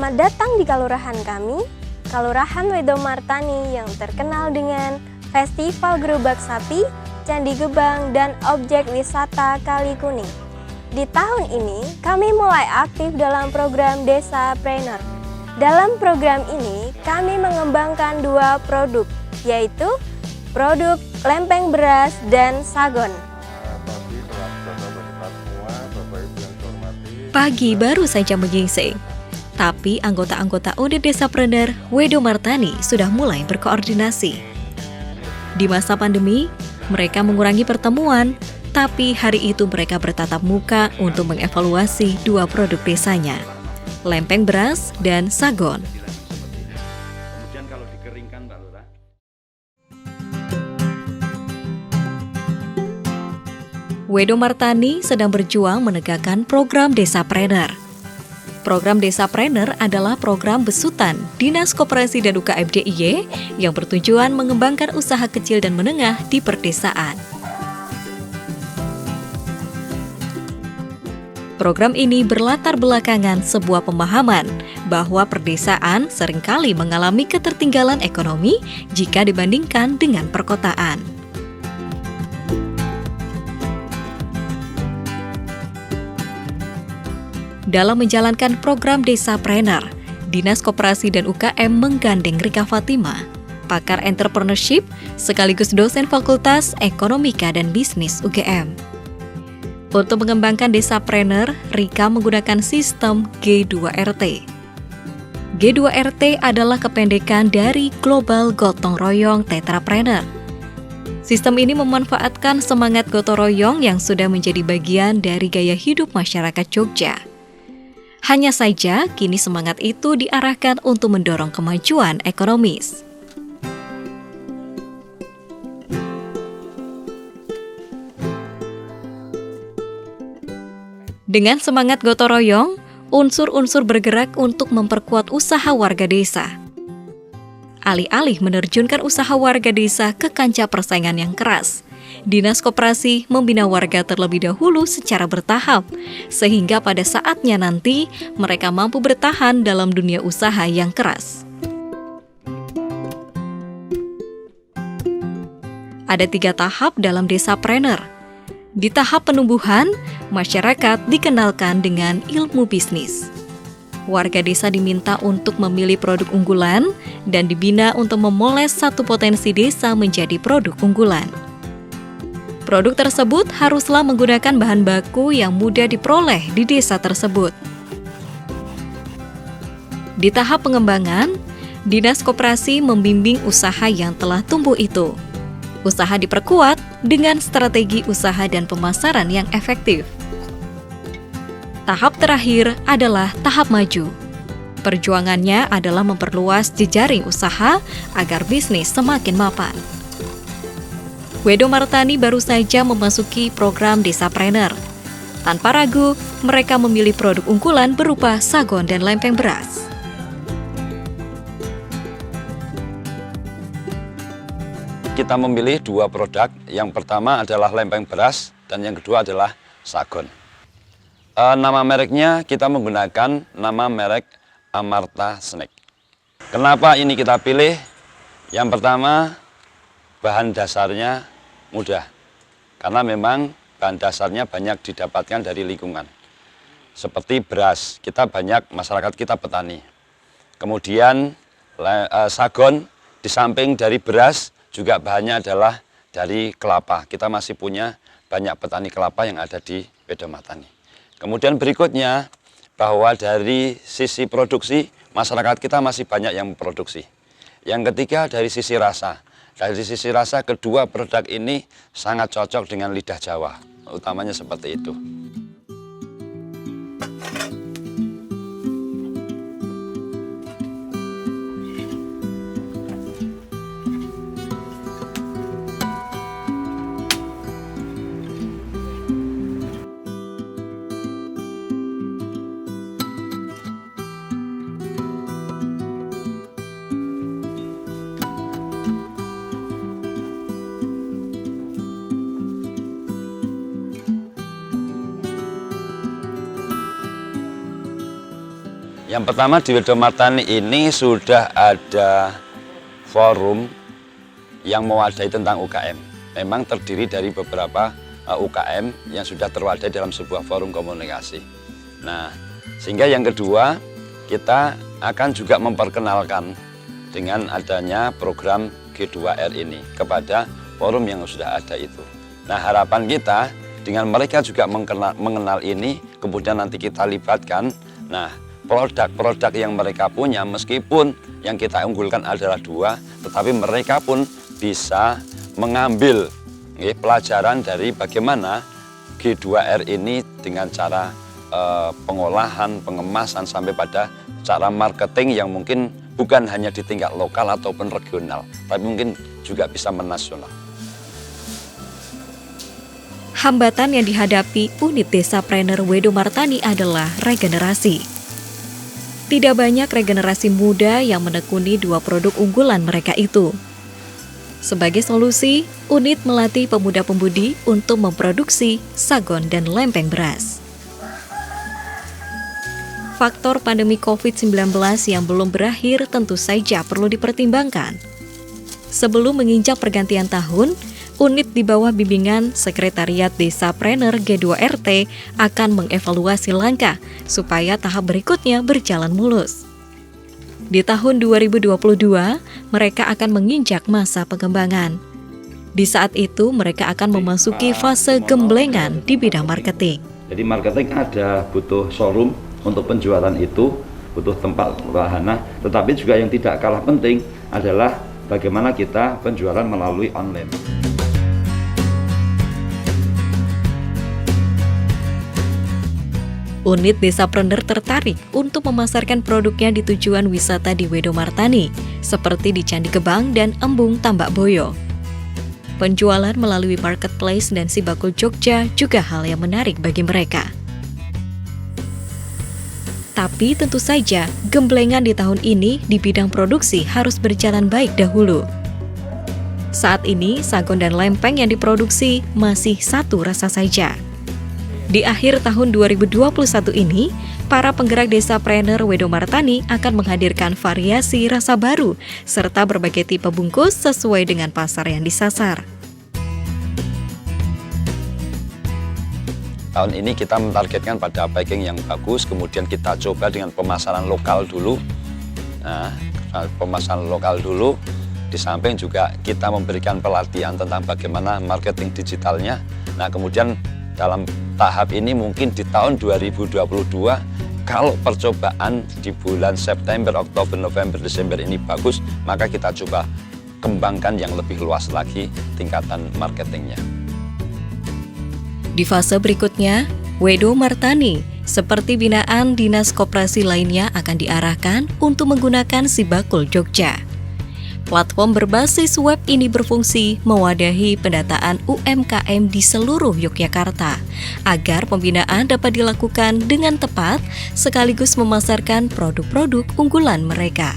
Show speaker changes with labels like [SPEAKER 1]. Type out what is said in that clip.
[SPEAKER 1] Selamat datang di Kelurahan kami, Kelurahan Wedomartani yang terkenal dengan Festival Gerobak Sapi, Candi Gebang, dan objek wisata Kali Kuning. Di tahun ini, kami mulai aktif dalam program Desapreneur. Dalam program ini, kami mengembangkan 2 produk, yaitu produk lempeng beras dan sagon.
[SPEAKER 2] Pagi baru saja menyingsing, tapi anggota-anggota unit Desapreneur Wedomartani sudah mulai berkoordinasi. Di masa pandemi, mereka mengurangi pertemuan, tapi hari itu mereka bertatap muka untuk mengevaluasi 2 produk desanya, lempeng beras dan sagon.
[SPEAKER 3] Kemudian kalau dikeringkan, Pak Lurah.
[SPEAKER 2] Wedomartani sedang berjuang menegakkan program Desapreneur. Program Desapreneur adalah program besutan Dinas Koperasi dan UKM DIY yang bertujuan mengembangkan usaha kecil dan menengah di perdesaan. Program ini berlatar belakangan sebuah pemahaman bahwa perdesaan seringkali mengalami ketertinggalan ekonomi jika dibandingkan dengan perkotaan. Dalam menjalankan program Desapreneur, Dinas Koperasi dan UKM menggandeng Rika Fatima, pakar entrepreneurship sekaligus dosen Fakultas Ekonomika dan Bisnis UGM. Untuk mengembangkan Desapreneur, Rika menggunakan sistem G2RT. G2RT adalah kependekan dari Global Gotong Royong Tetrapreneur. Sistem ini memanfaatkan semangat gotong royong yang sudah menjadi bagian dari gaya hidup masyarakat Jogja. Hanya saja, kini semangat itu diarahkan untuk mendorong kemajuan ekonomis. Dengan semangat gotong royong, unsur-unsur bergerak untuk memperkuat usaha warga desa. Alih-alih menerjunkan usaha warga desa ke kancah persaingan yang keras, Dinas Koperasi membina warga terlebih dahulu secara bertahap, sehingga pada saatnya nanti mereka mampu bertahan dalam dunia usaha yang keras. Ada 3 tahap dalam Desapreneur. Di tahap penumbuhan, masyarakat dikenalkan dengan ilmu bisnis. Warga desa diminta untuk memilih produk unggulan dan dibina untuk memoles satu potensi desa menjadi produk unggulan. Produk tersebut haruslah menggunakan bahan baku yang mudah diperoleh di desa tersebut. Di tahap pengembangan, Dinas Koperasi membimbing usaha yang telah tumbuh itu. Usaha diperkuat dengan strategi usaha dan pemasaran yang efektif. Tahap terakhir adalah tahap maju. Perjuangannya adalah memperluas jejaring usaha agar bisnis semakin mapan. Wedomartani baru saja memasuki program Desapreneur. Tanpa ragu, mereka memilih produk unggulan berupa sagon dan lempeng beras.
[SPEAKER 3] Kita memilih 2 produk. Yang pertama adalah lempeng beras dan yang kedua adalah sagon. Nama mereknya kita menggunakan nama merek Amarta Snack. Kenapa ini kita pilih? Yang pertama, bahan dasarnya mudah, karena memang bahan dasarnya banyak didapatkan dari lingkungan. Seperti beras, kita banyak, masyarakat kita petani. Kemudian sagon, di samping dari beras, juga bahannya adalah dari kelapa. Kita masih punya banyak petani kelapa yang ada di Wedomartani. Kemudian berikutnya, bahwa dari sisi produksi, masyarakat kita masih banyak yang memproduksi. Yang ketiga, dari sisi rasa. Dari sisi rasa, kedua produk ini sangat cocok dengan lidah Jawa, utamanya seperti itu. Yang pertama di Wedomartani ini sudah ada forum yang mewadahi tentang UKM. Memang terdiri dari beberapa UKM yang sudah terwadai dalam sebuah forum komunikasi. Nah, sehingga yang kedua kita akan juga memperkenalkan dengan adanya program G2R ini kepada forum yang sudah ada itu. Nah, harapan kita dengan mereka juga mengenal ini, kemudian nanti kita libatkan. Nah, produk-produk yang mereka punya meskipun yang kita unggulkan adalah 2, tetapi mereka pun bisa mengambil pelajaran dari bagaimana G2R ini dengan cara pengolahan, pengemasan sampai pada cara marketing yang mungkin bukan hanya di tingkat lokal ataupun regional, tapi mungkin juga bisa menasional.
[SPEAKER 2] Hambatan yang dihadapi unit Desapreneur Wedomartani adalah regenerasi. Tidak banyak regenerasi muda yang menekuni 2 produk unggulan mereka itu. Sebagai solusi, unit melatih pemuda-pemudi untuk memproduksi sagon dan lempeng beras. Faktor pandemi COVID-19 yang belum berakhir tentu saja perlu dipertimbangkan. Sebelum menginjak pergantian tahun, unit di bawah bimbingan Sekretariat Desapreneur G2RT akan mengevaluasi langkah supaya tahap berikutnya berjalan mulus. Di tahun 2022, mereka akan menginjak masa pengembangan. Di saat itu, mereka akan memasuki fase gemblengan di bidang marketing.
[SPEAKER 3] Jadi marketing ada butuh showroom untuk penjualan itu, butuh tempat wahana, tetapi juga yang tidak kalah penting adalah bagaimana kita penjualan melalui online.
[SPEAKER 2] Unit Desapreneur tertarik untuk memasarkan produknya di tujuan wisata di Wedomartani, seperti di Candi Gebang dan Embung Tambak Boyo. Penjualan melalui marketplace dan Sibakul Jogja juga hal yang menarik bagi mereka. Tapi tentu saja, gemblengan di tahun ini di bidang produksi harus berjalan baik dahulu. Saat ini, sagon dan lempeng yang diproduksi masih satu rasa saja. Di akhir tahun 2021 ini, para penggerak Desapreneur Wedomartani akan menghadirkan variasi rasa baru serta berbagai tipe bungkus sesuai dengan pasar yang disasar.
[SPEAKER 3] Tahun ini kita mentargetkan pada packing yang bagus, kemudian kita coba dengan pemasaran lokal dulu. Nah, pemasaran lokal dulu, di samping juga kita memberikan pelatihan tentang bagaimana marketing digitalnya. Nah, kemudian dalam tahap ini mungkin di tahun 2022, kalau percobaan di bulan September, Oktober, November, Desember ini bagus, maka kita coba kembangkan yang lebih luas lagi tingkatan marketingnya.
[SPEAKER 2] Di fase berikutnya, Wedomartani seperti binaan dinas koperasi lainnya akan diarahkan untuk menggunakan Sibakul Jogja. Platform berbasis web ini berfungsi mewadahi pendataan UMKM di seluruh Yogyakarta agar pembinaan dapat dilakukan dengan tepat sekaligus memasarkan produk-produk unggulan mereka.